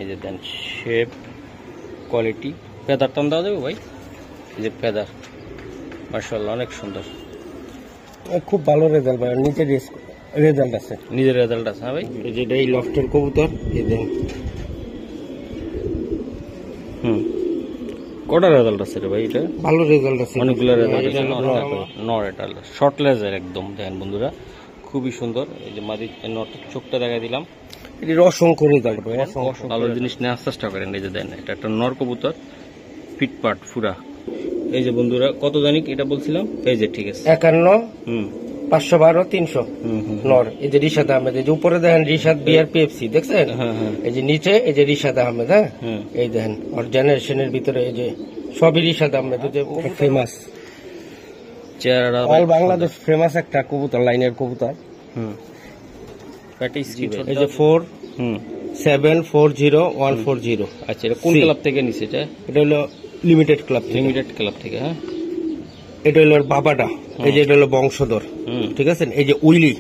এই যে দেন shape quality feather টান দেওয়া যাবে ভাই। এই যে ফেদার মাশাআল্লাহ অনেক সুন্দর, খুব ভালো রেজাল্ট ভাই, নিচে রেজাল্ট আছে, নিজের রেজাল্ট আছে। হ্যাঁ ভাই, এই যে এই লফটের কবুতর, এই দেখেন কটা রেজাল্ট আছে রে ভাই? এটা ভালো রেজাল্ট আছে, অনেকগুলো রেজাল্ট আছে। নর এটা শর্ট লেজার একদম দেখেন বন্ধুরা, খুবই সুন্দর। এই যে মাদি নরটা চোখটা দেখা দিলাম, এটির অসংখ্য রেজাল্ট ভাই, ভালো জিনিস নেওয়ার চেষ্টা করেন। এই যে দেন এটা একটা নর কবুতর, ফিটপাট ফুরা। এই যে বন্ধুরা কত জানি এটা বলছিলাম, এই যে ঠিক আছে 51 512 300 নর। এই যে রিশাদ আহমেদ, এই যে উপরে দেখেন রিশাদ বিআরপিএফসি দেখছেন, এই যে নিচে এই যে রিশাদ আহমেদ। হ্যাঁ এই দেখেন ওর জেনারেশনের ভিতরে এই যে সবই রিশাদ আহমেদ, এই যে ফেমাস চেহারা অল বাংলাদেশ ফেমাস একটা কবুতর, লাইনের কবুতর। এই যে 4740 আচ্ছা, এটা কোন ক্লাব থেকে নিছে? এটা হলো লিমিটেড ক্লাব থেকে। হ্যাঁ, এটা হলো বাবাটা, এই যে এটা হলো বংশধর, ঠিক আছে। এই যে উইলি,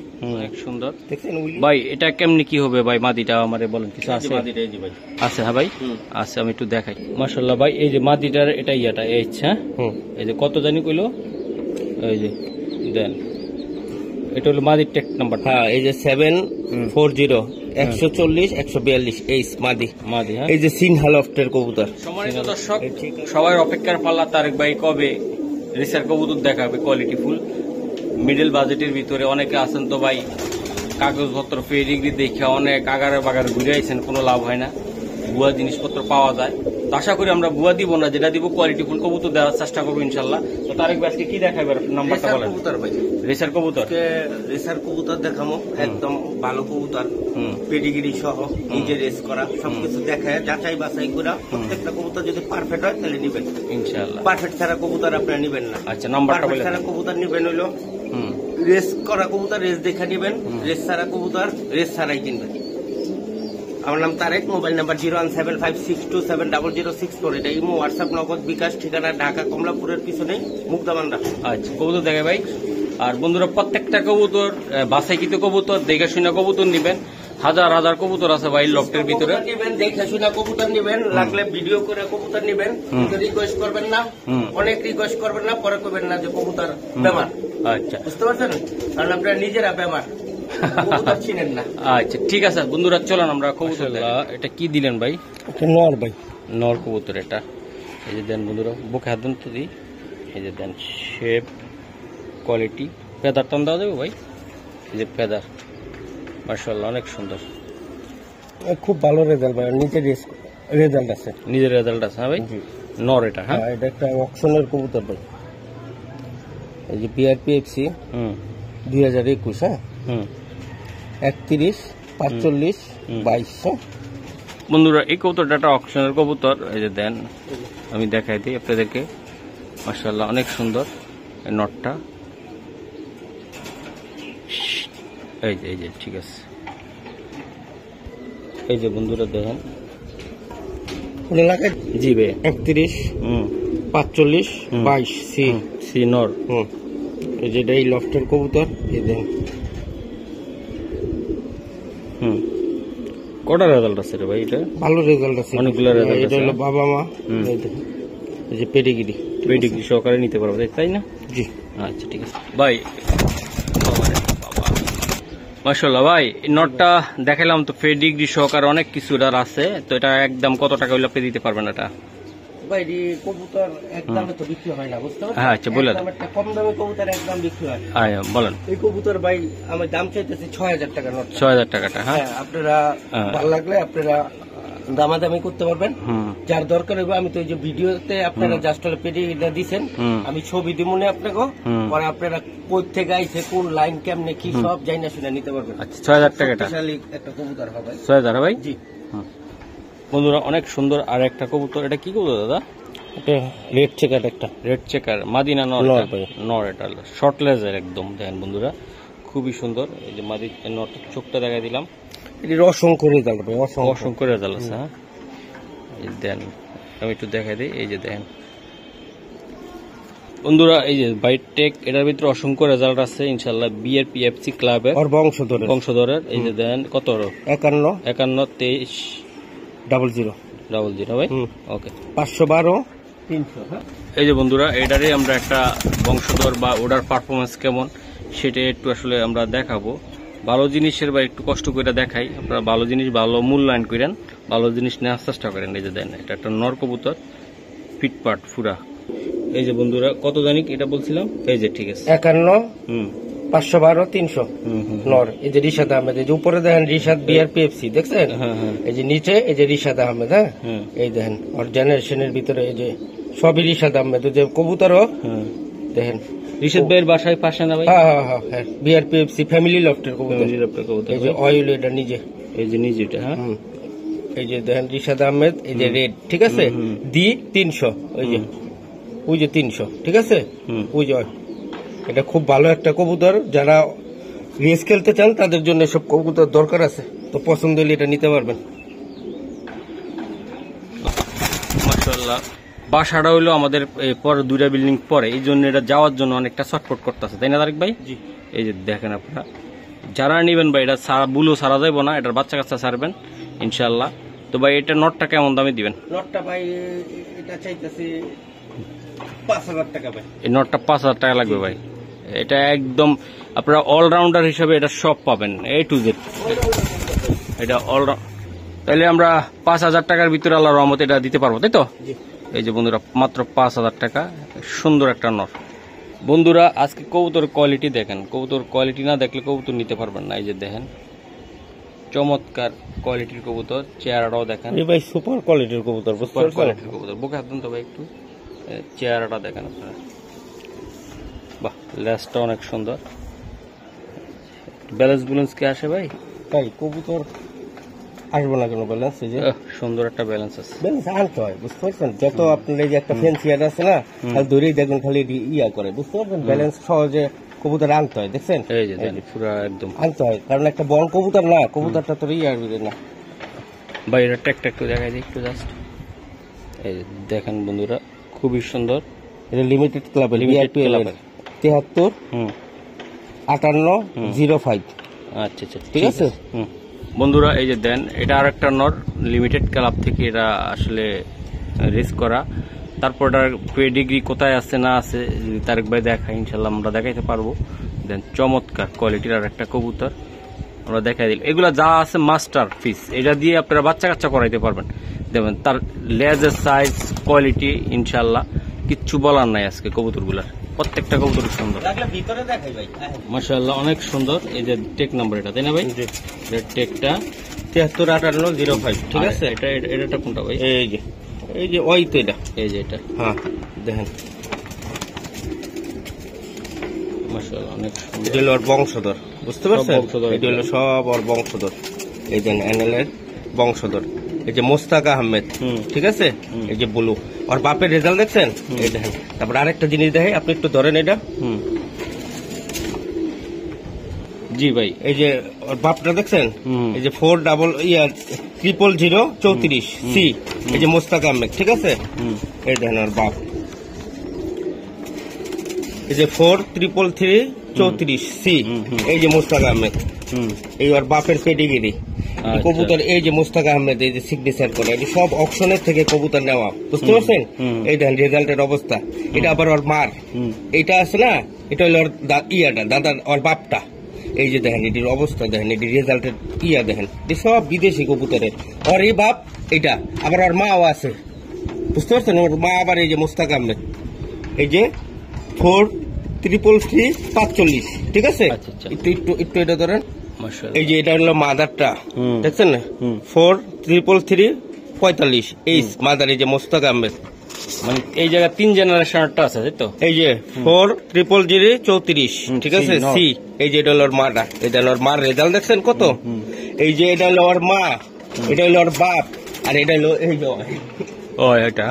এক সুন্দর দেখছেন উইলি ভাই। এটা কেমনি কি হবে ভাই? মাদিটা আমারে বলেন কিছু আছে? আছে হ্যাঁ ভাই, আছে, আমি একটু দেখাই। মাশাআল্লাহ ভাই, এই যে মাদিটার এটা ইয়াটা এই ইচ্ছা, এই যে কত জানি কইলো, এই যে দেন এটা হলো মাদির টেক নাম্বার। হ্যাঁ, এই যে 740 140 142 এই মাদি। হ্যাঁ, এই যে সিনহা লফটের কবুতর। সম্মানিত দর্শক, সবাই অপেক্ষার পাল্লা তারেক ভাই কবে রিসার কবুতর দেখাবে কোয়ালিটি ফুল মিডল বাজেটের ভিতরে। অনেকে আছেন তো ভাই কাগজপত্র পেডিগ্রি দেখে অনেক আগারে বাগারে ঘুরে আইছেন, কোনো লাভ হয় না, ভুয়া জিনিসপত্র পাওয়া যায়। তো আশা করি আমরা ভুয়া দিব না, যেটা দিব কোয়ালিটি ফুল কবুতর দেওয়ার চেষ্টা করবো ইনশাল্লাহ। তো তারেক ভাই আজকে কি দেখাবে, নাম্বারটা বলেন। রেসার কবুতর, রেসার কবুতর দেখাবো, একদম ভালো কবুতর, পেডিগ্রি সহ নিজে রেস করা, সবকিছু দেখায় যাচাই বাছাই করা। প্রত্যেকটা কবুতর যদি পারফেক্ট হয় তাহলে নিবেন ইনশাআল্লাহ। পারফেক্ট ছাড়া কবুতর আপনারা নিবেন না। আচ্ছা, নাম্বারটা বলেন। ছাড়া কবুতর নিবেন হইলো রেস করা কবুতর রেস দেখে নিবেন, রেস ছাড়া কবুতর রেস ছাড়াই কিনবেন। আমার নাম তারেক, মোবাইল নাম্বার 01756270064। এটা ইমো, হোয়াটসঅ্যাপ, নগদ, বিকাশ। ঠিকানা ঢাকা কমলাপুরের পিছনে মুক্তামান্ডা। আচ্ছা, কবুতর দেখে ভাই। আর বন্ধুরা প্রত্যেকটা কবুতর বাছাইকৃত কবুতর, দেখে শুনে কবুতর নিবেন। হাজার হাজার কবুতর আছে ভাই লফটের ভিতরে, নিবেন দেখে শুনে কবুতর নিবেন, লাগলে ভিডিও করে কবুতর নিবেন। রিকোয়েস্ট করবেন না, অনেক রিকোয়েস্ট করবেন না, পরে করবেন না যে কবুতর বেমার। আচ্ছা, বুঝতে পারছেন, কারণ আপনারা নিজেরা বেমার, কবুতর চিনেন না। আচ্ছা ঠিক আছে বন্ধুরা, চলেন আমরা কবুতর। এটা কি দিলেন ভাই? নর ভাই, নর কবুতর এটা। এই যে দেন বন্ধুরা, বুকে হাত দেন তো দিই। এই যে দেন শেপ কোয়ালিটি, ফেদার টান দেওয়া যাবে ভাই। এই যে ফেদার মাশাআল্লাহ অনেক সুন্দর, খুব ভালো রেজাল্ট ভাই, নিচে রেজাল্ট আছে, নিজের রেজাল্ট আছে। হ্যাঁ ভাই, নর এটা। হ্যাঁ, এটা একটা অকশনের কবুতর ভাই। এই যে বিআরপিএফসি 2021। হ্যাঁ 31 45 22। বন্ধুরা এই কবুতরটা একটা অকশনের কবুতর। এই যে দেন আমি দেখাই দিই আপনাদেরকে, মাশাআল্লাহ অনেক সুন্দর এই নটটা। এই যে ঠিক আছে। এই যে বন্ধুরা দেখেন, জি ভাই 31 45 22 সি নর। এই যে এই লফটের কবুতর, এই দেখেন কটা রেজাল্ট আছে রে ভাই? এটা ভালো রেজাল্ট আছে, অনেকগুলো রেজাল্ট আছে। এটা হলো বাবা মা, এই যে পেডিগ্রি সহকারে নিতে পারবো তাই না? জি আচ্ছা ঠিক আছে ভাই। মাশাআল্লাহ ভাই, নটটা দেখালাম তো পেডিগ্রি সহকারে অনেক কিছু এটার আছে। তো এটা একদম কত টাকা হইলে আপনি দিতে পারবেন এটা? ভাই কবুতর একদমে তো বিক্রি হয় না, বুঝতে পারছেন? হ্যাঁ আচ্ছা বলে দেন। একটা কম দামে কবুতর একদম বিক্রি হয়। হ্যাঁ বলেন। এই কবুতর ভাই আমার দাম চাইতেছি 6000 টাকা নট। 6000 টাকাটা? হ্যাঁ, আপনারা ভালো লাগলে আপনারা দামাদামি করতে পারবেন, যার দরকার হবে। আমি তো এই যে ভিডিওতে আপনারা জাস্ট পেডিগ্রিটা দিচ্ছেন, আমি ছবি দিব না আপনাকে, পরে আপনারা কই থেকে আইছে, কোন লাইন, কেমনে কি সব জানা শুনে নিতে পারবেন। আচ্ছা 6000 টাকাটা একটা কবুতর হবে 6000 ভাই। জি বন্ধুরা অনেক সুন্দর আর একটা কবুতর। এটা কি কবুতর দাদা? এটা রেড চেকার, একটা রেড চেকার মাদিনা নর। নর এটা শর্ট লেজার একদম দেখেন বন্ধুরা, খুবই সুন্দর। এই যে মাদি নরটা চোখটা দেখা দিলাম, এটির অসংখ্য রেজাল্ট ভাই, অসংখ্য রেজাল্ট আছে। হ্যাঁ দেন আমি একটু দেখাই দিই। এই যে দেখেন বন্ধুরা, এই যে বাইট টেক, এটার ভিতরে অসংখ্য রেজাল্ট আছে ইনশাআল্লাহ। বিআরপিএফসি ক্লাবের বংশধরের। এই যে দেন কত 51 53 00 ভাই। ওকে 512 300। হ্যাঁ, এই যে বন্ধুরা, এটারে আমরা একটা বংশধর বা ওটার পারফরমেন্স কেমন সেটা একটু আসলে আমরা দেখাবো। ভালো জিনিসের বা একটু কষ্ট করে দেখাই, আপনারা ভালো জিনিস ভালো মূল্যায়ন করেন, ভালো জিনিস নেওয়ার চেষ্টা করেন। এই যে দেন, এটা একটা নর কবুতর, ফিটপাট ফুরা। এই যে বন্ধুরা, কত জানি এটা বলছিলাম, এই যে ঠিক আছে 51 512 300 নর। এই যে রিশাদ আহমেদ, এই যে উপরে দেখেন রিশাদ BRPFC দেখছেন, এই যে নিচে এই যে রিশাদ আহমেদ। হ্যাঁ, এই দেখেন ওর জেনারেশনের ভিতরে এই যে সবই রিশাদ আহমেদ। ওই যে কবুতরও দেখেন রিশাদ ভাইয়ের বাসায় পাশে না ভাই? হ্যাঁ, BRPFC ফ্যামিলি লফটের কবুতর। এই যে অয়েল এটা নিজে, এই যে নিজে এটা। হ্যাঁ, এই যে দেখেন রিশাদ আহমেদ, এই যে রেড, ঠিক আছে, দি 300, ওই যে 300, ঠিক আছে, ওই যে এটা খুব ভালো একটা কবুতর। যারা রেস খেলতে চান তাদের জন্য সব কবুতর দরকার আছে, তো পছন্দ হলে এটা নিতে পারবেন। মাশাআল্লাহ। বাসাটা হইলো আমাদের পরে 2টা বিল্ডিং পরে, এই জন্য এটা যাওয়ার জন্য অনেকটা ছটফট করতেছে, তাই না তারেক ভাই? জি। এই যে দেখেন আপনারা যারা নিবেন ভাই, এটা বুলো সারা যাইব না, এটার বাচ্চা কাচ্চা ছাড়বেন ইনশাল্লাহ। তো ভাই এটা নটটা কেমন দামে দিবেন? নটটা ভাই এটা চাইতেছি 5000 টাকা ভাই। এই নটটা 5000 টাকা লাগবে ভাই। এটা একদম আপনারা অলরাউন্ডার হিসেবে এটা সব পাবেন, A to Z। এটা অলরাউন্ড, তাহলে আমরা 5000 টাকার ভিতরে আল্লাহর রহমতে এটা দিতে পারবো, তাই তো? এই যে বন্ধুরা, মাত্র 5000 টাকা, সুন্দর একটা নর। বন্ধুরা আজকে কবুতর কোয়ালিটি দেখেন, কবুতর কোয়ালিটি না দেখলে কবুতর নিতে পারবেন না। এই যে দেখেন চমৎকার কোয়ালিটির কবুতর, চেহারাটাও দেখেন ভাই সুপার কোয়ালিটির কবুতর, সুপার কোয়ালিটির কবুতর। বুকে হাত দেন তো ভাই একটু, চেহারাটা দেখেন আপনারা, বাহ, লেজটা অনেক সুন্দর। ব্যালেন্স বুলেন্স কি আসে ভাই? ভাই কবুতর আসবো না কেন ব্যালেন্স? এই যে সুন্দর একটা ব্যালেন্স আছে, ব্যালেন্স আনতে হয়, বুঝতে পারছেন? যত আপনার এই যে একটা ফেন্সিয়ার আছে না, খালি ধরেই দেখবেন খালি ইয়া করে, বুঝতে পারছেন? ব্যালেন্স সহজে কবুতর আনতে হয়, দেখছেন? এই যে দেখেন পুরো একদম আনতে হয়, কারণ একটা বড় কবুতর না, কবুতরটা তো ইয়ার ভিতরে না। ভাই এটা ট্যাগটা একটু দেখাই দিই একটু জাস্ট। এই যে দেখেন বন্ধুরা, খুবই সুন্দর। এটা লিমিটেড ক্লাবের, লিমিটেড ক্লাবের 73 58 05। আচ্ছা আচ্ছা, ঠিক আছে। বন্ধুরা এই যে দেন, এটা আর একটা নর, লিমিটেড ক্লাব থেকে এটা আসলে রেস করা। তারপর এটার পেডিগ্রি কোথায় আছে না আছে যদি তারেক ভাই দেখায় ইনশাল্লাহ আমরা দেখাইতে পারবো। দেন চমৎকার কোয়ালিটির আর একটা কবুতর আমরা দেখাই দিল। এগুলা যা আছে মাস্টার পিস, এটা দিয়ে আপনারা বাচ্চা কাচ্চা করাইতে পারবেন। দেখবেন তার লেজের সাইজ কোয়ালিটি ইনশাল্লাহ কিচ্ছু বলার নাই। আজকে কবুতরগুলার প্রত্যেকটা কবুতর সুন্দর, ভিতরে দেখাই ভাই, মাশাআল্লাহ অনেক সুন্দর। এই যে টেক নাম্বার এটা, তাই না ভাই? টেকটা 73 58 05, ঠিক আছে। এটা কোনটা ভাই? এই যে ওই তো এটা, এই যে এটা। হ্যাঁ দেখেন, মাশাআল্লাহ অনেক সুন্দর। এটা হলো ওর বংশধর, বুঝতে পারছেন? বংশধর, এটা হলো সব ওর বংশধর। এই যে এনএলের বংশধর, এই যে মোস্তাক আহমেদ, ঠিক আছে। এই যে ব্লু, ওর বাপের রেজাল্ট দেখছেন? এই দেখেন। তারপর আরেকটা জিনিস দেখে, আপনি একটু ধরেন এটা। জি ভাই, এই যে ওর বাপটা দেখছেন? এই যে 400034 সি, এই যে মোস্তাক আহমেদ, ঠিক আছে। এই দেখেন ওর বাপ, এই যে 4333 সি, এই যে মোস্তাক আহমেদ, এই ওর বাপের পেডিগিরি কবুতর। এই যে মোস্তাক আহমেদ, এই যে সিগনেচার করে, এই সব অকশনের থেকে কবুতর নেওয়া, বুঝতে পারছেন? এই দেখেন রেজাল্টের অবস্থা। এটা আবার ওর মার, এটা আছে না, এটা হলো ওর ইয়াটা, দাদার ওর বাপটা। এই যে দেখেন এটির অবস্থা দেখেন, এটি রেজাল্টের ইয়া দেখেন, এই সব বিদেশি কবুতরের। ওর এই বাপ এটা, আবার ওর মাও আছে, বুঝতে পারছেন? ওর মা আবার এই যে মোস্তাক আহমেদ, এই যে 433345, ঠিক আছে। একটু এটা ধরেন, এই যে এটা হলো মাদারটা, দেখছেন না? 433345 এই মাদার, এই যে মোস্তাক আহমেদ। মানে এই জায়গায় 3 জেনারেশনটা আছে, তাই তো? এই যে 433334, ঠিক আছে সি। এই যে এটা হলো ওর মাটা, এটা হলো ওর মার রেজাল্ট দেখছেন কত? এই যে এটা হলো ওর মা, এটা হলো ওর বাপ, আর এটা হলো এই যে এটা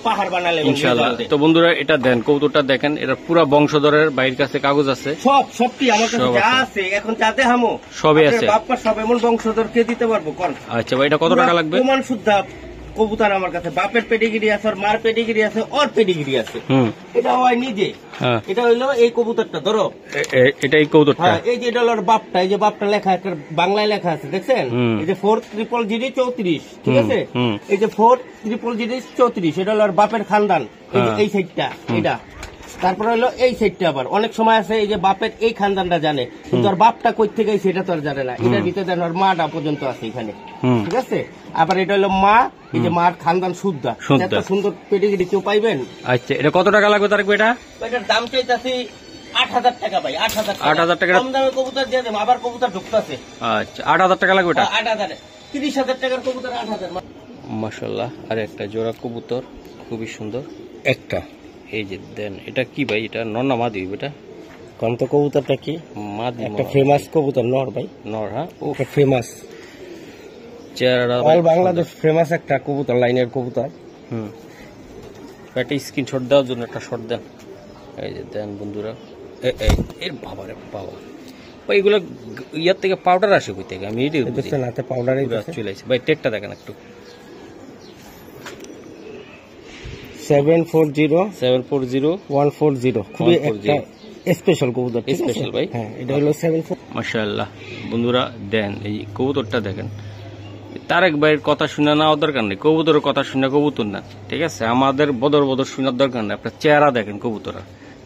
পাহাড় বানালে ইনশাআল্লাহ। তো বন্ধুরা এটা দেন, কবুতরটা দেখেন, এটা পুরা বংশধরের বাইরের কাছে কাগজ আছে, সবটি আমার কাছে যা আছে এখন যাতে হামো সবই আছে। বাপ্পা সব এমন বংশধর কে দিতে পারবো কোন? আচ্ছা ভাই, এটা কত টাকা লাগবে? প্রমাণ শুদ্ধ কবুতর আমার কাছে বাপের পেডিগিরি আছে, আর মার পেডিগিরি আছে, ওর পেডিগিরি আছে। এটা হয় নিজে, এটা হইলো এই কবুতরটা ধরো, এটা এই কবুতরটা, হ্যাঁ এই যে এটা হলো ওর বাপটা, এই যে বাপটা লেখা একটা বাংলায় লেখা আছে দেখছেন, এই যে 40034, ঠিক আছে, এই যে 40034 এটা হলো ওর বাপের খানদান, এই যে এই সাইডটা এটা। তারপরে হলো এই সাইডটা আবার অনেক সময় আছে এই যে বাপের এই খানদানটা জানে, কিন্তু আর বাপটা কই থেকে সেটা তো আর জানে না। এটার ভিতরে জানো আর মাটা পর্যন্ত আছে এখানে, ঠিক আছে। আবার এটা হলো মা, এই যে মার খানদান শুদ্ধা, এত সুন্দর পেডিগিরি কেউ পাইবেন। আচ্ছা, এটা কত টাকা লাগবে তার? এটা এটার দাম চাইতেছি 8,000 টাকা ভাই, 8,000 টাকা। কম দামে কবুতর দিয়ে দেবো, আবার কবুতর ঢুকতেছে। আচ্ছা, 8,000 টাকা লাগবে এটা? 8,000, 30,000 টাকার কবুতর 8,000। মাশাআল্লাহ, আর একটা জোড়া কবুতর খুবই সুন্দর একটা, এই যে দেন। এটা কি ভাই? এটা নর না মাদি? এটা কোন তো কবুতরটা কি? মাদি, একটা ফেমাস কবুতর, নর ভাই, নর। হ্যাঁ, ওটা ফেমাস, চেহারা অল বাংলাদেশ ফেমাস একটা কবুতর, লাইনের কবুতর। একটা স্ক্রিনশট দেওয়ার জন্য একটা শট দেন, এই যে দেন বন্ধুরা। এর বাবা রে বাবা ভাই, এগুলো ইয়ার থেকে পাউডার আসে কই থেকে? আমি এটাই বুঝি না, হাতে পাউডারই চলে আসে ভাই। টেকটা দেখেন একটু, 740 খুবই একটা স্পেশাল কবুতর, স্পেশাল ভাই। হ্যাঁ, এটা হলো 74। মাশাআল্লাহ বন্ধুরা, দেন এই কবুতরটা দেখেন। তারেক ভাইয়ের কথা শুনে নেওয়ার দরকার নেই, কবুতরের কথা শুনে কবুতর না, ঠিক আছে। আমাদের বদর বদর শোনার দরকার নেই, আপনার চেহারা দেখেন কবুতর,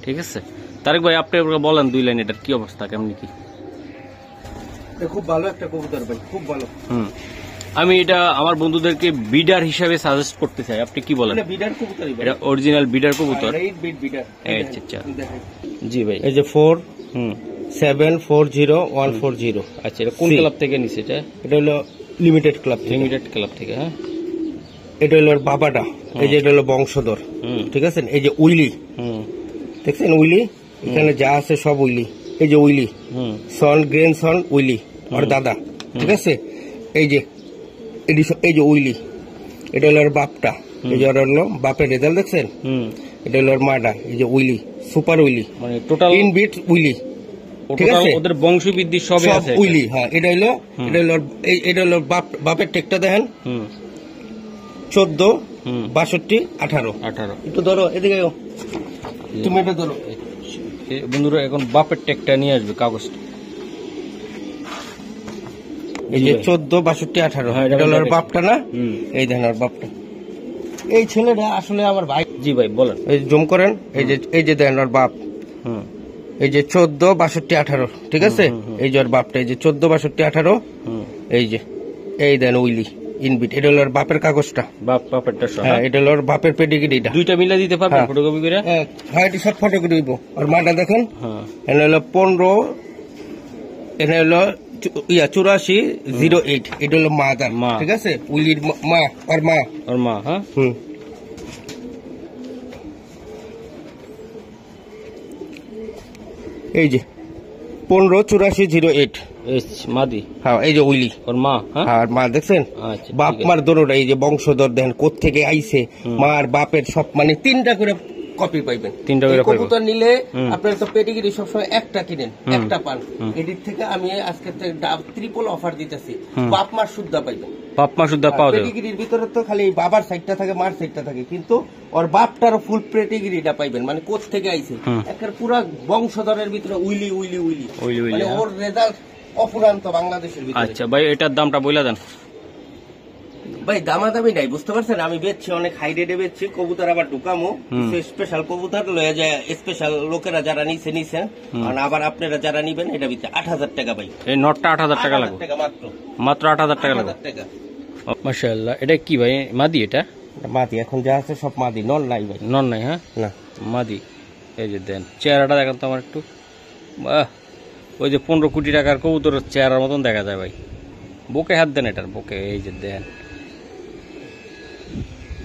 ঠিক আছে। তারেক ভাই আপনি বলেন 2 লাইন এটার কি অবস্থা, কেমন কি? খুব ভালো একটা কবুতর ভাই, খুব ভালো। আমি এটা আমার বন্ধুদেরকে বিডার হিসাবে সাজেস্ট করতে চাই, আপনি কি বলেন? বিডার কবুতর, এটা অরিজিনাল বিডার কবুতর। আচ্ছা আচ্ছা, জি ভাই। এই যে 4740140। আচ্ছা, এটা কোন ক্লাব থেকে নিছে? এটা হলো লিমিটেড ক্লাব থেকে। হ্যাঁ, এটা হলো বাবাটা, এই যে এটা হলো বংশধর, ঠিক আছে। এই যে উইলি, দেখছেন উইলি, এখানে যা আছে সব উইলি। এই যে উইলি, সন গ্রেন সন উইলি, আর দাদা, ঠিক আছে। এই যে এই যে উইলি, এটা হলো বাপটা, এই যে হলো বাপের রেজাল্ট দেখছেন। এটা হলো মাটা, এই যে উইলি, সুপার উইলি, মানে টোটাল ইনবিট উইলি, ঠিক আছে। ওদের বংশবৃদ্ধি সবই আছে উইলি। হ্যাঁ, এটা হলো বাপের টেকটা দেখেন, 14 62 18। একটু ধরো এদিকে, তুমি এটা ধরো বন্ধুরা। এখন বাপের টেকটা নিয়ে আসবে কাগজটা, এই যে 14 62 18। হ্যাঁ, এটা হলো বাপটা না, এই দেখেন আর বাপটা। এই ছেলেটা আসলে আমার ভাই। জি ভাই বলেন, এই জুম করেন, এই যে দেখেন আর বাপ, এই যে 14 62 18, ঠিক আছে। এই যে ওর বাপটা, এই যে 14 62 18, এই দেন উইলি ইনবিট। এটা হলো বাপের কাগজটা, বাপেরটা। হ্যাঁ, এটা হলো বাপের পেডিগ্রি। দুইটা মিলা দিতে পারবেন ফটোকপি করে? হ্যাঁ, এটা সব ফটোকপি দিব। আর মাটা দেখেন, এটা হলো 15, এটা হলো 8408। এটা হলো মা, ঠিক আছে, উইলির মা, আর মা। হ্যাঁ, এই যে 158408 মাদি। হ্যাঁ, এই যে উইলি, ওর মা। আর মা দেখছেন, বাপ মার দোনোটা। এই যে বংশধর দেখেন কোত্থেকে আইছে, মার বাপের সব, মানে 3টা করে কপি পাইবেন। 3টা করে কবুতর নিলে আপনারা তো পেডিগ্রি সবসময় একটা কিনেন, একটা পান। এদিক থেকে আমি আজকে ট্রিপল অফার দিতেছি, বাপ মার শুদ্ধা পাইবেন। বাপ মা শুদ্ধা পাওয়া যাবে। পেডিগ্রির ভিতরে তো খালি বাবার সাইডটা থাকে, মার সাইডটা থাকে, কিন্তু ওর বাপটারও ফুল পেডিগ্রিটা পাইবেন, মানে কোথ থেকে আইছে একটা পুরো বংশধরের ভিতরে উইলি উইলি উইলি, মানে ওর রেজাল্ট অফুরান্ত বাংলাদেশের ভিতরে। আচ্ছা ভাই, এটার দামটা বইলা দেন ভাই। দামাদামি নাই, বুঝতে পারছেন। আমি বেচছি অনেক হাই রেটে বেচছি কবুতর, আবার ঢুকামো স্পেশাল কবুতর লয়ে যায়, স্পেশাল লোকেরা যারা নিছেন, আর আবার আপনারা যারা নিবেন, এটা ভিতরে 8,000 টাকা ভাই। এই নটটা 8,000 টাকা লাগবে, মাত্র 8,000 টাকা লাগবে। মাশাআল্লাহ। এটা কি ভাই, মাদি? এটা মাদি, এখন যা আছে সব মাদি, নন নাই ভাই, নন নাই। হ্যাঁ, না, মাদি। এই যে দেন চেহারাটা দেখেন তো আমার একটু, বাহ, ওই যে 15 কোটি টাকার কবুতরের চেহারার মতন দেখা যায় ভাই। বুকে হাত দেন এটার, বুকে, এই যে দেন,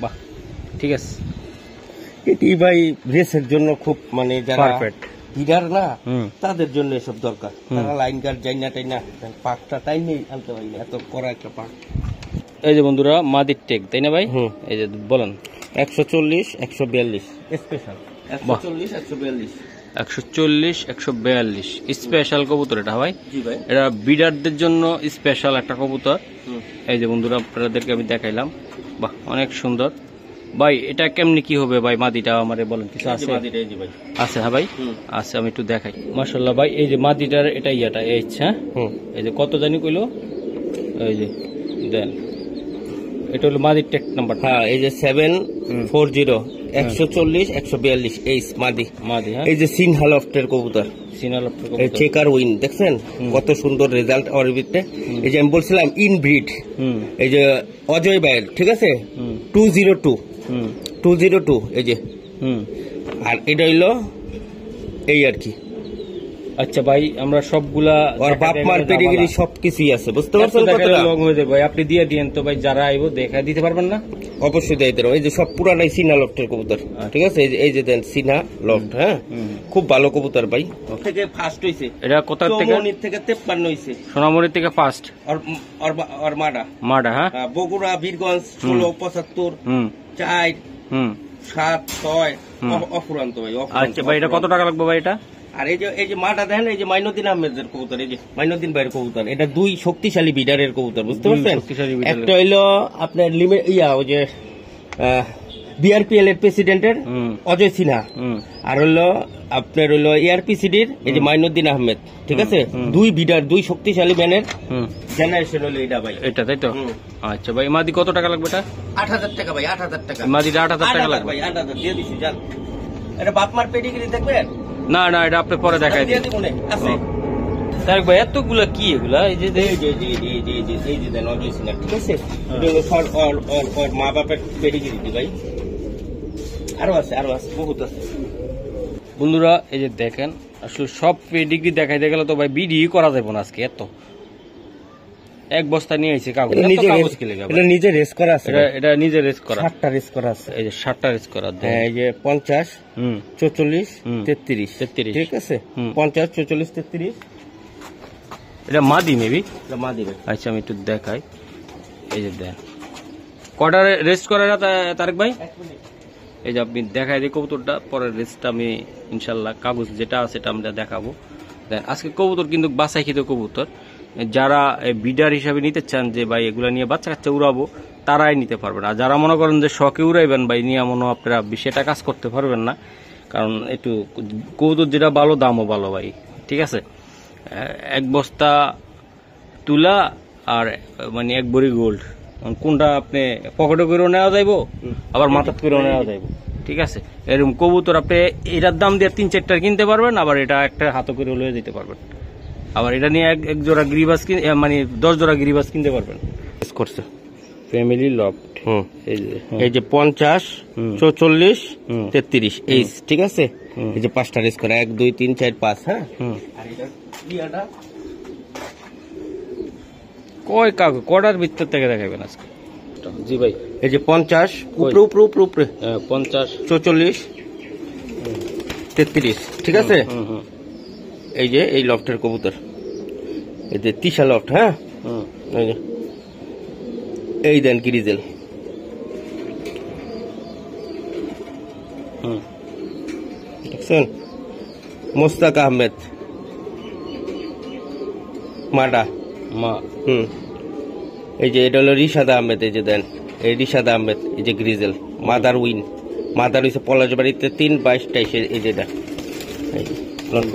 বাহ, ঠিক আছে। এটি ভাই রেসের জন্য খুব, মানে যারা পারফেক্ট হিডার না, তাদের জন্য এসব দরকার। তারা লাইন গার্ড যাই না, পাকটা টাইম নেই আনতে পারি না, এত করা একটা পাক। এই যে বন্ধুরা, মাদির টেক, তাই না ভাই? এই যে বলেন, 140 142 স্পেশাল, 140 142 স্পেশাল কবুতর এটা ভাই। এটা বিডারদের জন্য স্পেশাল একটা কবুতর। এই যে বন্ধুরা, আপনাদেরকে আমি দেখাইলাম, বাহ অনেক সুন্দর ভাই। এটা কেমনি কি হবে ভাই মাদিটা আমারে বলেন, কিছু আছে? আছে হ্যাঁ ভাই, আছে, আমি একটু দেখাই। মাশাআল্লাহ ভাই, এই যে মাদিটার এটা ইয়াটা এই হ্যাঁ, এই যে কত জানি কইলো, এই যে দেন এটা হলো মাদির টেক নাম্বার। হ্যাঁ, এই যে 740 140 142 এই মাদি। হ্যাঁ, এই যে সিনহা লফটের কবুতর, এই চেকার উইন দেখছেন কত সুন্দর রেজাল্ট ওর ভিতরে। এই যে আমি বলছিলাম ইনব্রিড, এই যে অজয় ভাইয়ের, ঠিক আছে 202 এই যে, আর এটা হইলো এই আর কি। আচ্ছা ভাই, আমরা সবগুলা ওর বাপ মার পেডিগ্রি সবকিছুই আছে, বুঝতে পারছেন? লং হয়ে যাবে ভাই, আপনি দিয়ে দিয়েন তো ভাই, যারা আইবো দেখা দিতে পারবেন না? অবশ্যই দিয়ে দেবো। এই যে সব পুরানাই সিনা লফটের কবুতর, ঠিক আছে? এই যে দেন সিনা লফট, হ্যাঁ খুব ভালো কবুতর ভাই। থেকে ফার্স্ট হইছে এটা কোথা থেকে? সোনামণি থেকে 53 হইছে, সোনামণি থেকে ফার্স্ট। আর মাডা হ্যাঁ, বগুড়া বীরগঞ্জ 16 75 4 7 6 অফুরান্ত ভাই। আচ্ছা ভাই, এটা কত টাকা লাগবে ভাই এটা? আর এই যে মাটা দেখেন, এই যে মাইনুদ্দিন আহমেদের কবুতর, এই যে মাইনুদ্দিন ভাইয়ের কবুতর, এটা দুই শক্তিশালী বিডারের কবুতর, বুঝতে পারছেন? একটা হইলো আপনার ওই যে বিআরপিএল এর প্রেসিডেন্টের অজয় সিনহা, আর হইলো আপনার হইলো এআরপিসিডির এই যে মাইনুদ্দিন আহমেদ, ঠিক আছে? দুই বিডার, দুই শক্তিশালী ম্যানের জেনারেশন হলো এটা ভাই, এটা তাই তো? আচ্ছা ভাই, মাদি কত টাকা লাগবে এটা? 8000 টাকা ভাই, 8000 টাকা মাদিটা, 8000 টাকা লাগবে ভাই, 8000 দিয়ে দিছি। জান এটা বাপমার পেডিগ্রি দেখবেন? না না, এটা আপনি পরে দেখাই দিন। তারেক ভাই, এতগুলা কি এগুলা? এই যে দেন অজয় সিনহা, ঠিক আছে? ওর মা বাপের পেডিগ্রি ভাই, আরো আছে বহুত আছে। বন্ধুরা এই যে দেখেন, আসলে সব পেডিগ্রি দেখাইতে গেলে তো ভাই ভিডিও করা যাবে না আজকে। এত এক বস্তা নিয়ে আইছে কাগজ, এটা নিজে রেস করা আছে, এটা নিজে রেস করা, 7টা রেস করা আছে। এই যে 7টা রেস করা, এই যে 50 44 33, ঠিক আছে? 50 44 33, এটা মাদি মেবি, এটা মাদি ভাই। আচ্ছা আমি একটু দেখাই, এই যে দেন কটা রেস্ট করে না তারেক ভাই? এই যে আপনি দেখাই দিই কবুতরটা, পরের রেস্টটা আমি ইনশাল্লাহ কাগজ যেটা আছে সেটা আমরা দেখাবো। দেন আজকে কবুতর কিন্তু বাছাইকৃত কবুতর, যারা বিডার হিসাবে নিতে চান যে ভাই এগুলা নিয়ে বাচ্চা কাচ্চা উড়াবো, তারাই নিতে পারবেন। আর যারা মনে করেন যে শখে উড়াইবেন ভাই, নিয়ে মনে আপনারা সেটা কাজ করতে পারবেন না, কারণ একটু কবুতর যেটা ভালো, দামও ভালো ভাই, ঠিক আছে? এক বস্তা তুলা আর মানে এক বড়ি গোল্ড, কোনটা আপনি পকেটে করেও নেওয়া যাইব, আবার মাথাত করেও নেওয়া যাইব, ঠিক আছে? এরকম কবুতর আপনি এটার দাম দিয়ে 3-4টা কিনতে পারবেন, আবার এটা একটা হাতে করে লয়ে যেতে পারবেন, আবার এটা নিয়ে এক জোড়া গিরিবাস মানে 10 জোড়া গিরিবাস কিনতে পারবেন। করছে ফ্যামিলি লফট, এই যে 50 44 33 এই, ঠিক আছে? এই যে 5টা রেস করে 1 2 3 4 5, হ্যাঁ। আর এটা ইয়াটা কয় কাগজ কটার ভিতর থেকে দেখাবেন আজকে? জি ভাই, এই যে 50 উপরে 50 44 33, ঠিক আছে? এই যে এই লফটের কবুতর, এই যে তিশা লফট, হ্যাঁ। এই দেন গ্রিজেল, দেখছেন? মোস্তাক আহমেদ মাডা, এই যে এটা হলো রিশাদ আহমেদ, এই যে দেন এই রিশাদ আহমেদ, এই যে গ্রিজেল মাদার উইন, মাদার হইছে পলাশবাড়িতে 3 22 23, এই যে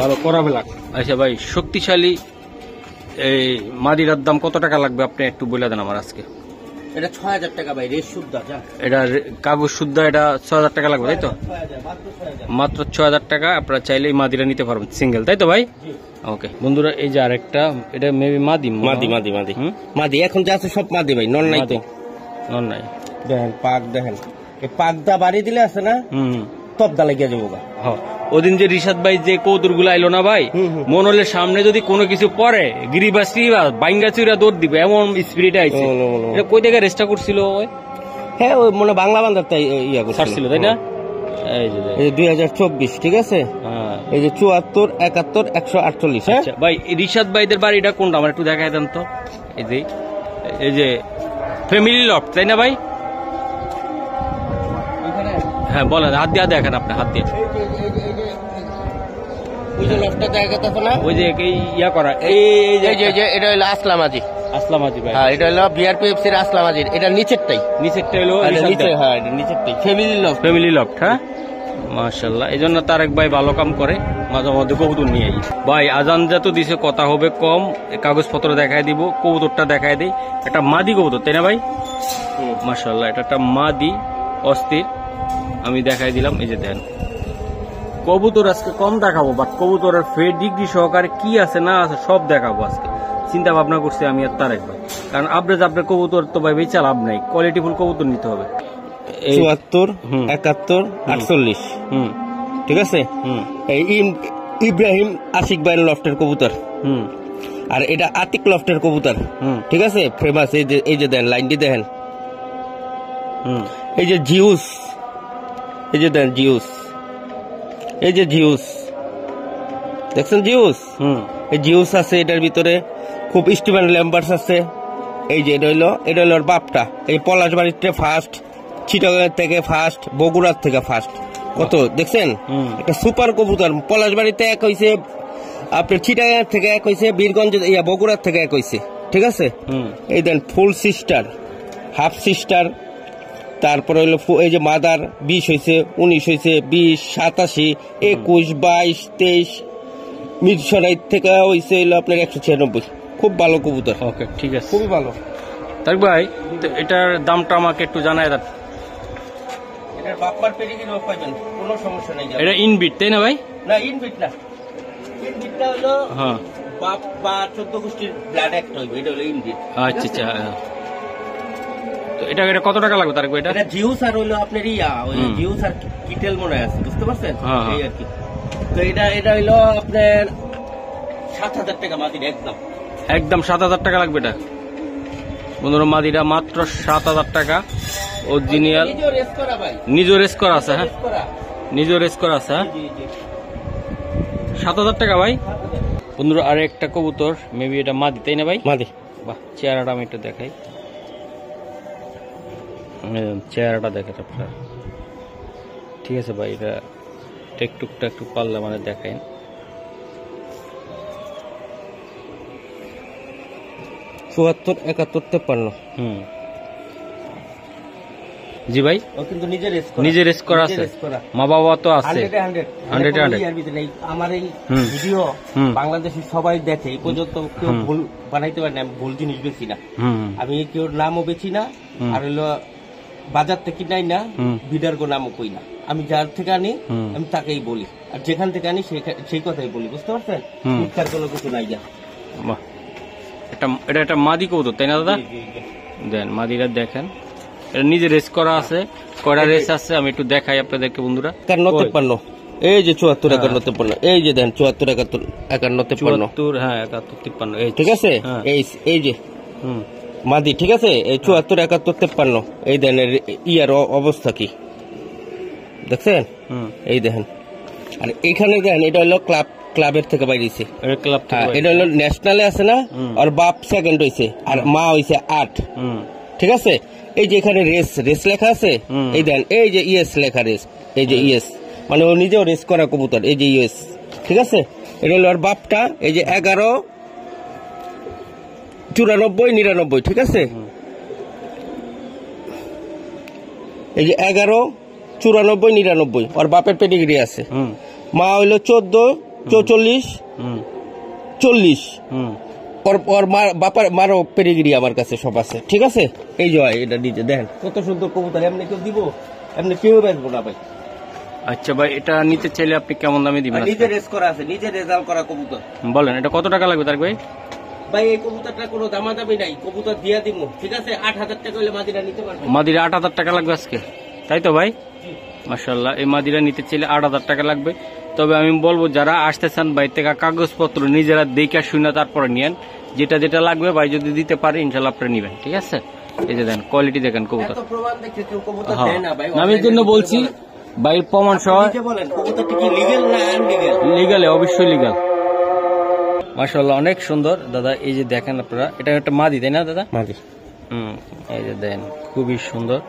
ভালো করাবে লাগ। আচ্ছা ভাই, শক্তিশালী এই মাদিরার দাম কত টাকা লাগবে আপনি একটু বলে দেন আমার আজকে? এটা 6000 টাকা ভাই, রেস শুদ্ধ, এটা কাগজ শুদ্ধ, এটা 6000 টাকা লাগবে তাই তো? মাত্র 6000 টাকা আপনারা চাইলে এই মাদিরা নিতে পারবেন সিঙ্গেল, তাই তো ভাই? ওকে বন্ধুরা, এই যে আরেকটা, এটা মেবি মাদি এখন যা আছে সব মাদি ভাই, নন নাই তো, নন নাই। দেখেন পাক, দেখেন এই পাকদা বাড়ি দিলে আছে না, তবদা লাগিয়ে যাবো। ওদিন যে রিশাদ ভাই যে কৌতুর গুলো আইলো না ভাই, মনে হলে সামনে যদি কোনো কিছু পরে গিরিবাস বাইঙ্গা চুরা দৌড় দিবে, এমন স্পিরিট আইছে। কই থেকে রেস্টটা করছিল? হ্যাঁ, ওই মনে বাংলা বান্ধার তাই ইয়া করছিল, তাই না? এই যে 2024, ঠিক আছে? এই যে 74 71 148, হ্যাঁ ভাই। রিশাদ ভাইদের বাড়িটা কোনটা আমার একটু দেখাই দেন তো। এই যে ফ্যামিলি লফট, তাই না ভাই? হ্যাঁ বলেন, হাত দিয়ে দেখেন, আপনি হাত দিয়ে ওই যে লফটটা দেখাতে না, ওই যে ইয়া করা, এই যে এটা হলো আসলাম আজি, আসলাম আজি ভাই। হ্যাঁ, এটা হলো বিআরপিএফসি এর আসলাম আজির, এটা নিচেরটাই। নিচেরটা হলো হ্যাঁ, এটা নিচেরটাই ফ্যামিলি লফট। Family loft. হ্যাঁ, মাশাআল্লাহ। এই জন্য তারেক ভাই ভালো কাম করে, মাঝে মধ্যে কবুতর নিয়ে আই। ভাই আজান যত দিছে কথা হবে কম, কাগজপত্র দেখায় দিব, কবুতরটা দেখায় দিই। একটা মাদি কবুতর, তাই না ভাই? মাশাআল্লাহ, এটা একটা মাদি অস্থির, আমি দেখাই দিলাম। এই যে দেন কবুতর আজকে কম দেখাবো, বাট কবুতরের ফেড ডিগ্রি সহকারে কি আছে না আছে সব দেখাবো আজকে। চিন্তা ভাবনা করছি আমি আর তারেক ভাই, কারণ আবরেজ আপনার কবুতর তো ভাই বেচা লাভ নাই, কোয়ালিটিফুল কবুতর নিতে হবে। 74, 71, 48, ঠিক আছে। এই ইব্রাহিম আশিক ভাইয়ের লফটের কবুতর, আর এটা আতিক লফটের কবুতর, ঠিক আছে, ফেমাস। এই যে দেন লাইনটি দেখেন, এই যে জিউস, এই যে দেন জিউস, এই যে জিউস দেখছেন, জিউস। এই জিউস আছে এটার ভিতরে, খুব স্টিভেন ল্যাম্বার্টস আছে। এই যে এটা হইলো ওর বাপটা, এই পলাশবাড়িতে ফার্স্ট, চিটাগাং থেকে ফার্স্ট, বগুড়ার থেকে ফার্স্ট। কত দেখছেন, একটা সুপার কবুতর। পলাশবাড়িতে এক হইছে, আপনার চিটাগাং থেকে এক হইছে, বীরগঞ্জ বগুড়ার থেকে এক হইছে, ঠিক আছে। এই দেন ফুল সিস্টার, হাফ সিস্টার, তারপরে হইলো এই যে মাদার 20 হয়েছে, 19 হয়েছে, 20, 87, 21, 22, 23, মিরসরাই থেকে হয়েছে হইলো আপনার 196। খুব ভালো কবুতর। ওকে, ঠিক আছে, খুবই ভালো। তারেক ভাই এটার দামটা আমাকে একটু জানাই দেন। এটার বাপ্পার পেডিগ্রি পাবেন, কোনো সমস্যা নেই। এটা ইনবিট, তাই না ভাই? না, ইনবিট না, ইনবিটটা হলো হ্যাঁ বাপ বা 14 গোষ্ঠীর ব্লাড অ্যাক্ট হইবে, এটা হলো ইনবিট। আচ্ছা আচ্ছা। তো এটা কত টাকা লাগবে তারেক ভাই? এটা জিউস আর হইলো আপনার ওই জিউস আর কিটেল মনে আছে, বুঝতে পারছেন? এই আর কি। তো এটা হইলো আপনার 7000 টাকা মাদির, একদম 7000 টাকা লাগবে। এটা বন্ধুরা মাদিরা মাত্র 7000 টাকা, অরিজিনাল, নিজের রেস করা আছে। হ্যাঁ, নিজের রেস করা আছে। 7000 টাকা ভাই। বন্ধুরা আর একটা কবুতর, মেবি এটা মাদি, তাই না ভাই? মাদি। বাহ, চেহারাটা আমি একটু দেখাই, চেহারাটা দেখেন আপনার। ঠিক আছে ভাই, এটা একটু পারলে মানে দেখাই। চুয়াত্তর, 71, 53। জি ভাই, ও কিন্তু নিজে রেস করা আছে, মা বাবা তো আছে। 100 আমার এই ভিডিও বাংলাদেশে সবাই দেখে, এই পর্যন্ত কেউ ভুল বানাইতে পারে না। আমি ভুল জিনিস বেছি না, আমি কেউ নামও বেছি না, আর হইলো বাজার থেকে কিনাই না, বিডার গো নামও কই না। আমি যার থেকে আনি আমি তাকেই বলি, আর যেখান থেকে আনি সেই কথাই বলি, বুঝতে পারছেন? মিথ্যার কোনো কিছু নাই। যা এটা একটা মাদি কবুতর, তাই না দাদা? দেন মাদিরা দেখেন, এটা নিজে রেস করা আছে, কয়টা রেস আছে আমি একটু দেখাই আপনাদেরকে বন্ধুরা। 51, 53, এই যে 74, 51, 53, এই যে দেন 74, 71, 51, 53। হ্যাঁ 71, 53, এই ঠিক আছে। এই যে মাদি, ঠিক আছে। এই 74, 71, 53, এই দেন ইয়ার অবস্থা কি দেখছেন? এই দেখেন। আর এখানে দেখেন, এটা হলো ক্লাবের থেকে বাইরেছে, এটা হলো ন্যাশনালে আছে না, আর বাপ সেকেন্ড হয়েছে, আর মা হয়েছে 8, ঠিক আছে। এই যে এখানে রেস লেখা আছে, এই দেন এই যে ইএস লেখা, রেস, এই যে ইএস, মানে ও নিজেও রেস করা কবুতর, এই যে ইএস, ঠিক আছে। এটা হলো আর বাপটা, এই যে 11, 94, 99, ঠিক আছে। এই যে 11, 94, 99 আর বাপের পেডিগ্রি আছে। মা হইলো 14, 44, 40, ওর বাপার মারও পেডিগ্রি আমার কাছে সব আছে, ঠিক আছে। এই যে এটা নিজে দেখেন কত সুন্দর কবুতর, এমনি কেউ দিব, এমনি কেউ বেচবো না ভাই। আচ্ছা ভাই, এটা নিতে চাইলে আপনি কেমন দামে দিবেন? নিজে রেস করা আছে, নিজে রেজাল্ট করা কবুতর। বলেন এটা কত টাকা লাগবে তারেক ভাই? ভাই এই কবুতরটা কোনো দামাদামি নাই, কবুতর দিয়া দিব, ঠিক আছে। 8000 টাকা হলে মাদিরা নিতে পারবে। মাদিরা 8000 টাকা লাগবে আজকে, তাই তো ভাই? মাশাআল্লাহ, এই মাদিরা নিতে চাইলে 8000 টাকা লাগবে। তবে আমি বলবো যারা আসতে চান ভাই থেকে কাগজপত্র নিজেরা দেখে শুনে তারপরে নিয়েন, যেটা যেটা লাগবে ভাই যদি দিতে পারে ইনশাল্লাহ আপনি নিবেন, ঠিক আছে। এই যে দেন কোয়ালিটি দেখেন কবুতর, আমি এর জন্য বলছি ভাই প্রমাণ সহ লিগাল, অবশ্যই লিগাল। মাশাআল্লাহ অনেক সুন্দর দাদা। এই যে দেখেন আপনারা, এটা একটা মাদি, তাই না দাদা? মাদি। এই যে দেন খুবই সুন্দর,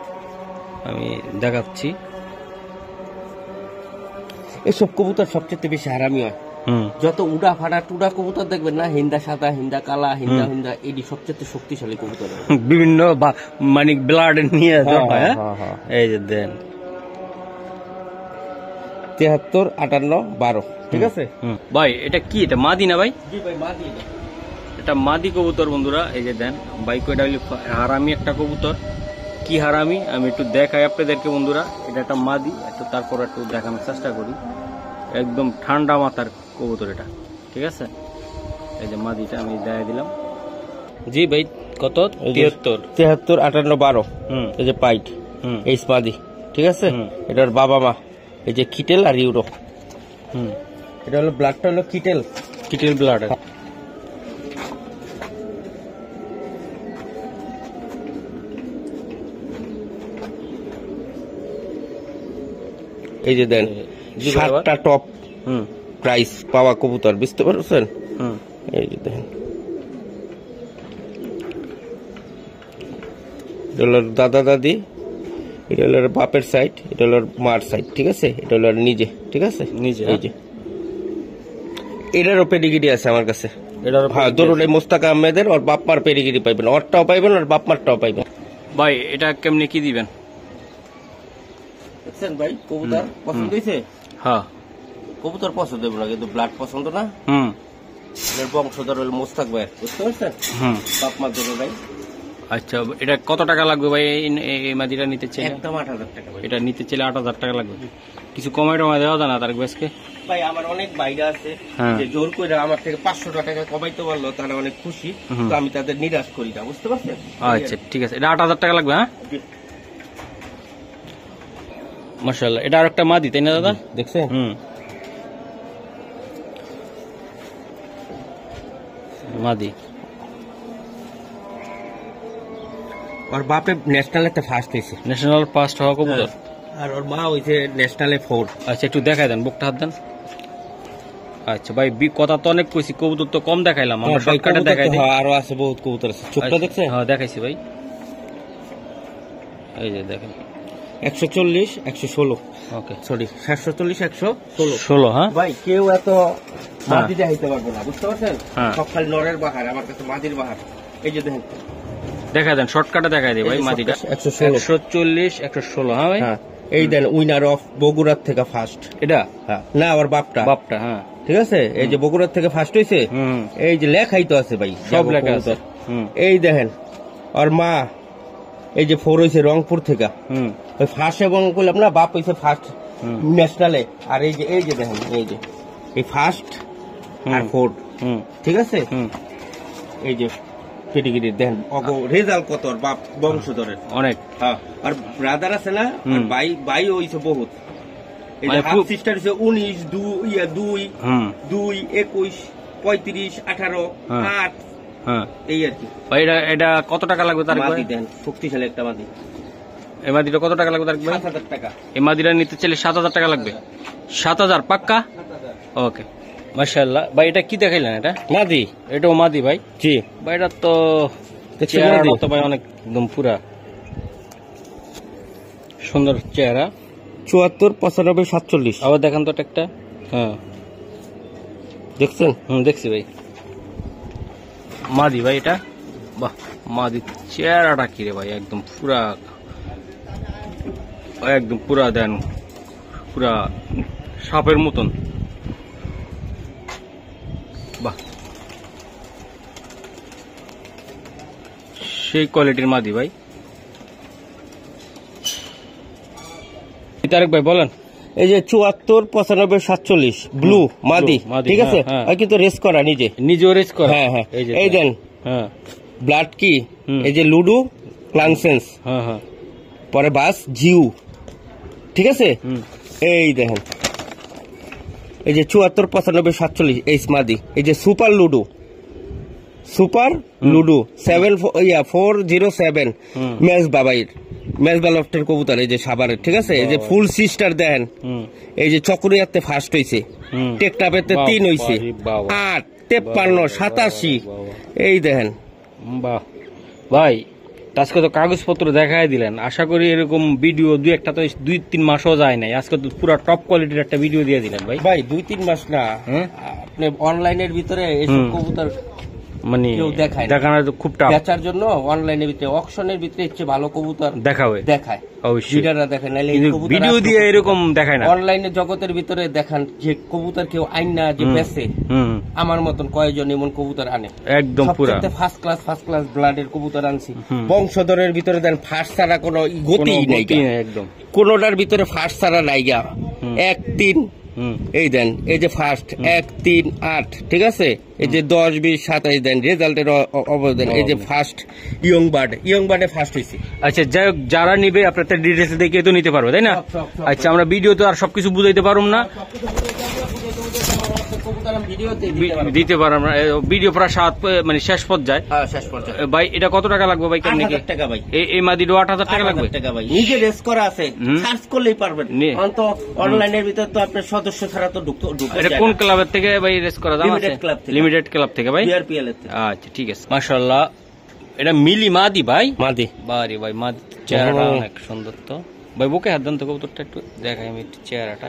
আমি দেখাচ্ছি। এসব কবুতর সবচেয়ে বেশি হারামি হয়। যত উড়া ফাটা টুডা কবুতর দেখবেন না, হিন্দা সাদা, হিন্দা কালা, হিন্দা হিন্দা, এটি সবচেয়ে শক্তিশালী কবুতর। বিভিন্ন মানে ব্লাড নিয়ে এই যে দেন 73, 58, 12, ঠিক আছে ভাই। এটা কি, এটা মাদি না ভাই? জি ভাই মাদি। এটা মাদি কবুতর বন্ধুরা, এই যে দেন ভাই। এটা হলো হারামি একটা কবুতর। কি হারামি আমি একটু দেখাই আপনাদেরকে বন্ধুরা। এটা একটা মাদি, একটু তারপর একটু দেখানোর চেষ্টা করি। একদম ঠান্ডা মাথার কবুতর এটা, ঠিক আছে। এই যে মাদিটা আমি দেখাই দিলাম। জি ভাই কত? 73, 58, 12। এই যে পাইট, এই মাদি, ঠিক আছে। এটার বাবা মা এই যে কিটেল আর ইউরো। এটা হলো ব্লাডটা হলো কিটেল, কিটেল ব্লাড। এই যে দেন 7টা টপ প্রাইস পাওয়া কবুতর, বুঝতে পারছেন? এই যে দেখেন, এটা হলো দাদা দাদি, এটা হলো বাপের সাইড, এটা হলো মার সাইড, ঠিক আছে। এটা হলো নিজে, ঠিক আছে, নিজে। এই যে এটারও পেডিগিরি আছে আমার কাছে। হ্যাঁ, ধরুন এই মোস্তাক আহমেদের ওর বাপ মার পেডিগিরি পাইবেন, ওরটাও পাইবেন আর বাপ মারটাও পাইবেন। ভাই এটা কেমনে কি দিবেন? দেখছেন ভাই কবুতর পছন্দ হয়েছে? হ্যাঁ, কবুতর পছন্দ হবে না, কিন্তু ব্লাড পছন্দ না। এর বংশধর হলো মোস্তাক ভাই, বুঝতে পারছেন? বাপ মার জন্য ভাই। আচ্ছা, এটা কত টাকা লাগবে ভাই এই মাদিটা নিতে চাইলে? একদম 8,000 টাকা ভাই। এটা নিতে চাইলে 8,000 টাকা লাগবে। কিছু কমাই টমাই দেওয়া যায় না তার বেশকে? ভাই আমার অনেক বাইরে আছে যে জোর করে আমার থেকে 500 টাকা কমাইতে পারলো, তারা অনেক খুশি, তো আমি তাদের নিরাশ করি না, বুঝতে পারছেন? আচ্ছা ঠিক আছে, এটা 8,000 টাকা লাগবে। হ্যাঁ মাশাআল্লাহ। এটা আর একটা মাদি তাই না দাদা? দেখছেন? মাদি। ওর বাপে ন্যাশনালেতে ফার্স্ট হয়েছে, ন্যাশনাল ফার্স্ট হওয়া কবুতর। আর ওর মা হয়েছে ন্যাশনালে 4। আচ্ছা একটু দেখাই দেন, বুকটা হাত দেন। আচ্ছা ভাই, কথা তো অনেক কইছি, কবুতর তো কম দেখাইলাম, আমরা শর্টকাটে দেখাই দিই। আরো আছে বহুত কবুতর আছে। চোখটা দেখছেন? হ্যাঁ দেখাইছি ভাই, এই যে দেখেন 140, 116। ওকে সরি 740, 116। হ্যাঁ ভাই কেউ এত মাদি দেখাইতে পারবে না, বুঝতে পারছেন? সব খালি নরের বাহার, আমার কাছে মাদির বাহার। এই যে দেখেন, দেখা দেন শর্টকাটে দেখাই দিই ভাই মাদিটা। 140, 116। হ্যাঁ ভাই, এই দেন উইনার অফ বগুড়ার থেকে ফার্স্ট। এটা না ওর বাপটা। হ্যাঁ ঠিক আছে, এই যে বগুড়ার থেকে ফার্স্ট হয়েছে, এই যে লেখাই তো আছে ভাই, সব লেখা আছে। এই দেখেন ওর মা এই যে 4 হয়েছে রংপুর থেকে, ওই ফার্স্ট এবং বললাম না, বাপ হয়েছে ফার্স্ট ন্যাশনালে। আর এই যে দেখেন, এই ফার্স্ট আর 4, ঠিক আছে। এই যে পেডিগ্রি দেখেন, রেজাল্ট কত ওর বাপ বংশধরের অনেক। হ্যাঁ, আর ব্রাদার আছে না, ভাই হয়েছে বহুত। এই যে হাফ সিস্টার হচ্ছে 19, 2, 21, 35, 18, 8, এই আর কি। এটা কত টাকা লাগবে তার? মাদি দেন, শক্তিশালী একটা মাদি। এই মাদিটা কত টাকা লাগবে তার? 7,000 টাকা। এই মাদিটা নিতে চাইলে 7,000 টাকা লাগবে। 7,000 পাক্কা? ওকে মাশাআল্লাহ। ভাই এটা কি দেখাইলেন? এটা মাদি। এটাও মাদি ভাই? জি ভাই। এটা তো চেহারা তো ভাই অনেক একদম পুরা সুন্দর চেহারা। 74, 95, 47। আবার দেখান তো একটা। হ্যাঁ দেখছেন? দেখছি ভাই। মাদি ভাই এটা? বাহ, মাদি চেহারাটা কি রে ভাই, একদম পুরা দেন, পুরা সাপের মতন। বাহ, সেই কোয়ালিটির মাদি ভাই। তারেক ভাই বলেন। এই যে 74, 95, 47 ব্লু মাদি, ঠিক আছে। কিন্তু রেস করা, নিজেও রেস করা। হ্যাঁ, এই দেন ব্লাড কি, এই যে লুডু ক্লাংসেন্স, পরে বাস জিউ, ঠিক আছে। এই দেখেন, এই যে 74, 95, 47 এই মাদি। এই যে সুপার লুডু 407 ম্যাচ বাবাইর, ম্যাচ বালফটের কবুতর, এই যে সাভারের, ঠিক আছে। এই যে ফুল সিস্টার দেন, এই যে চকরিয়াতে ফার্স্ট হয়েছে, টেকটাপেতে 3 হয়েছে, 8, 53, 87। এই দেখেন বাহ ভাই, আজকে তো কাগজপত্র দেখাই দিলেন, আশা করি এরকম ভিডিও দুই একটা তো 2-3 মাসও যায় নাই, আজকে তো পুরো টপ কোয়ালিটির একটা ভিডিও দিয়ে দিলেন ভাই। ভাই 2-3 মাস না, আপনি অনলাইনের ভিতরে এইসব কবুতর মানে দেখানো তো খুব টাফ, বেচার জন্য অনলাইনের ভিতরে অকশনের ভিতরে হচ্ছে ভালো কবুতর দেখায় অবশ্যই দেখেন, নাহলে ভিডিও দিয়ে এরকম দেখায় না। অনলাইনে জগতের ভিতরে দেখান যে কবুতর কেউ আইন না যে বেচে, আমার মতন কয়েকজন এমন কবুতর আনে একদম পুরো ফার্স্ট ক্লাস ব্লাডের কবুতর আনছি। বংশধরের ভিতরে দেন ফার্স্ট ছাড়া কোনো গতিই নাই, একদম কোনোটার ভিতরে ফার্স্ট ছাড়া নাই গা। 1-3 এই দেন, এই যে ফার্স্ট 1-3-8, ঠিক আছে, এই যে 10-20-27 দেন রেজাল্টের অবদান। এই যে ফার্স্ট ইয়ং বার্ডে ফার্স্ট হয়েছে। আচ্ছা, যাই হোক, যারা নিবে আপনাদের ডিটেলস দেখে তো নিতে পারবে, তাই না? আচ্ছা, আমরা ভিডিও তো আর সবকিছু বুঝাইতে পারুম না, দিতে পারলাম না, ভিডিও প্রায় মানে শেষ পর্যায়ে ভাই। এটা কত টাকা লাগবে ভাই? 8,000 টাকা ভাই। এই মাদিটা 8,000 টাকা লাগবে ভাই, নিজে রেস করা আছে, সার্চ করলেই পারবেন। অনলাইনের ভিতরে তো আপনার সদস্য ছাড়া তো ঢুকতে। এটা কোন ক্লাবের থেকে ভাই রেস করা? লিমিটেড ক্লাব থেকে ভাই। আচ্ছা, ঠিক আছে, মাশাআল্লাহ। এটা মিলি মাদি ভাই, মাদি বাড়ি ভাই, মাদি চেহারাটা অনেক সুন্দর। তো ভাই বুকে হাত দেন তো, কবুতরটা একটু দেখাই আমি চেহারাটা।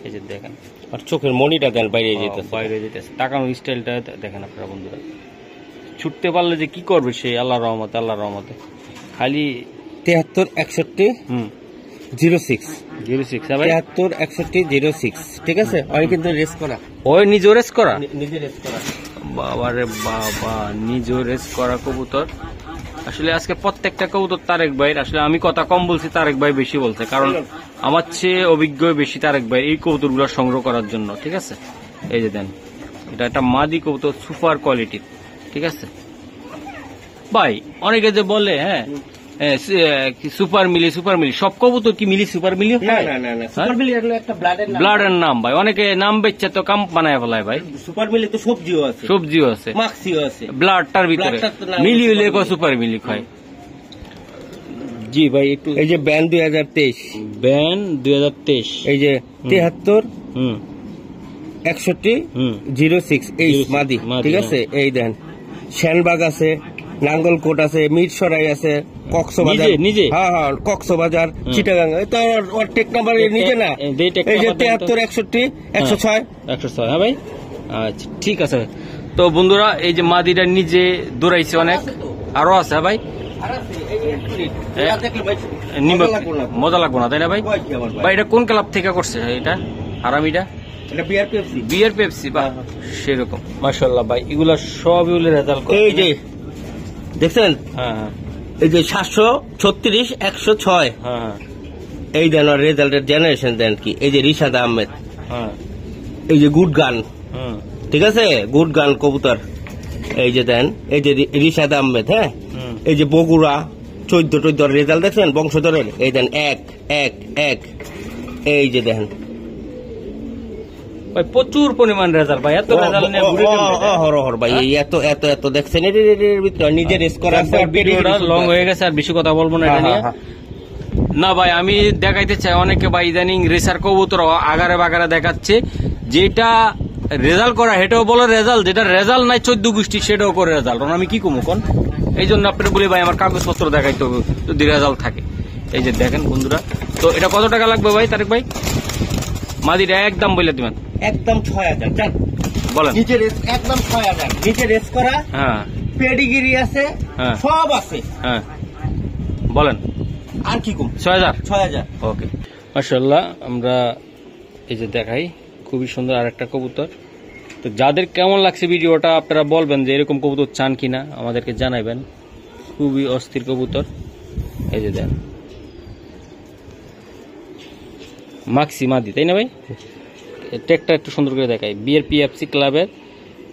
এই যে দেখেন, আর চোখের মনিটা দেন, বাইরে যেতেছে, তাকানোর স্টাইলটা দেখেন আপনারা বন্ধুরা। ছুটতে পারলে যে কি করবে সে, আল্লাহর রহমতে। খালি 73-61-06 73-61-06, ঠিক আছে। আমি কিন্তু রেস করা, ওই নিজে রেস করা, নিজে রেস করা। বাবারে বাবা, নিজে রেস করা কবুতর। আসলে আজকে প্রত্যেকটা কবুতর তারেক ভাইয়ের, আসলে আমি কথা কম বলছি, তারেক ভাই বেশি বলছে, কারণ আমার চেয়ে অভিজ্ঞ বেশি তারেক ভাই এই কবুতর গুলো সংগ্রহ করার জন্য, ঠিক আছে। এই যে দেন, এটা একটা মাদি কবুতর, সুপার কোয়ালিটির, ঠিক আছে ভাই। অনেকে যে বলে হ্যাঁ সুপার মিলি সব কবুতর কি মিলি সুপার মিলি? ব্লাডের নাম ভাই, অনেকে নাম বেচছে তো কাম বানায় ফেলায় ভাই। সুপার মিলি তো সবজিও আছে, মাক্সিও আছে, ব্লাডটার ভিতরে মিলি হইলে সুপার মিলি হয়। জি ভাই, একটু এই যে ব্যান 2023, এই যে 73-61-06 এই মাদি, ঠিক আছে। এই দেন শ্যানবাগ আছে, নাঙ্গলকোট আছে, মিরসরাই আছে, কক্সবাজার, হ্যাঁ কক্সবাজার, চিটাগাং। তো ওর টেক নাম্বার নিজে না, এই যে 73-61-106 হ্যাঁ ভাই। আচ্ছা, ঠিক আছে। তো বন্ধুরা, এই যে মাদিটা নিজে দৌড়াইছে অনেক, আরো আছে ভাই, মজা লাগবো না, তাই না ভাই? ভাই এটা কোন ক্লাব থেকে করছে এটা হারামিটা? বিআরপিএফসি বা সেরকম, মাশাআল্লাহ ভাই। এগুলা সবই রেজাল্ট, এই যে দেখছেন, এই যে 736-106, এই দেন রেজাল্টের জেনারেশন দেন কি। এই যে রিশাদ আহমেদ, এই যে গুড গান, ঠিক আছে, গুড গান কবুতর। এই যে দেন, এই যে রিশাদ আহমেদ, হ্যাঁ, এই যে বগুড়া 14 রেজাল্ট দেখছেন বংশধরের। এই দেন 1-1-1, এই যে দেখেন প্রচুর পরিমাণ রেজাল্ট ভাই। এত রেজাল্ট নিয়ে ভাই, এত দেখছেন এর ভিতরে নিজে রেস করা। ভিডিওটা লং হয়ে গেছে, আর বেশি কথা বলবো না এটা নিয়ে। না ভাই, আমি দেখাইতে চাই, অনেকে ভাই ইদানিং রেসার কবুতর আগারে বাগারে দেখাচ্ছে, যেটা রেজাল্ট করা সেটাও বলে রেজাল্ট, যেটা রেজাল্ট নাই 14 গোষ্ঠী সেটাও করে রেজাল্ট। আমি কি কমু কোন? এই জন্য আপনি বলি ভাই আমার কাগজপত্র দেখাইতে হবে যদি রেজাল্ট থাকে। এই যে দেখেন বন্ধুরা, তো এটা কত টাকা লাগবে ভাই তারেক ভাই? মাদিটা একদম বলে দিবেন, একদম 6,000 বলেন। নিচে রেস একদম 6,000, নিচে রেস করা, হ্যাঁ, পেডিগিরি আছে, সব আছে, হ্যাঁ, বলেন আর কি কম? 6,000। ওকে, মাশাআল্লাহ। আমরা এই যে দেখাই, খুবই সুন্দর আরেকটা কবুতর। তো যাদের কেমন লাগছে ভিডিওটা আপনারা বলবেন যে এরকম কবুতর চান কিনা, আমাদেরকে জানাইবেন। খুবই অস্থির কবুতর। এই যে দেন, মাক্সি মাদি, তাই না ভাই? টেকটা একটু সুন্দর করে দেখাই। বিআরপিএফসি ক্লাবের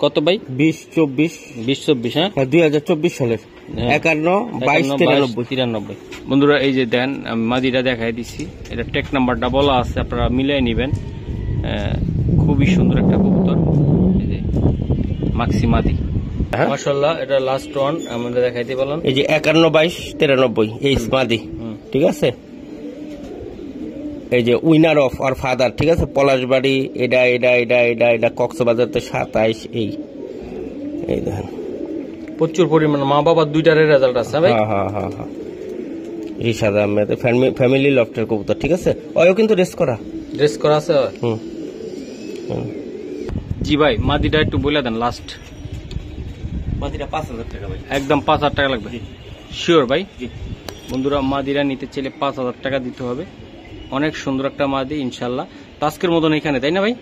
কত ভাই? 20-24, হ্যাঁ, 2024 সালের 51-22-93। বন্ধুরা এই যে দেন, মাদিটা দেখাই দিচ্ছি, এটা টেক নাম্বারটা বলা আছে, আপনারা মিলাই নিবেন। খুবই সুন্দর একটা কবুতর, এই যে মাক্সি মাদি, মাশাআল্লাহ। এটা লাস্ট ওয়ান আমাদের দেখাইতে বললাম, এই যে 51-22-93 এই মাদি, ঠিক আছে। এই যে উইনার অফ আর ফাদার, ঠিক আছে, পলাশবাড়ি, এটা কক্সবাজার তো 27। এই দেখেন প্রচুর পরিমাণ মা বাবার দুইটারে রেজাল্ট আছে ভাই। হ্যাঁ হ্যাঁ হ্যাঁ হ্যাঁ রিশাদ আহমেদ ফ্যামিলি লফটের কবুতর, ঠিক আছে, ওও কিন্তু রেস করা আছে। হুম। জি ভাই মাদিটা একটু বলে দেন লাস্ট। মাদিটা 5,000 টাকা ভাই, একদম 5,000 টাকা লাগবে? শিওর ভাই? জি। বন্ধুরা মাদিরা নিতে চাইলে 5,000 টাকা দিতে হবে। অনেক সুন্দর একটা মাদি ইনশাল্লাহ। তো আজকের মতন এখানে, তাই না ভাই?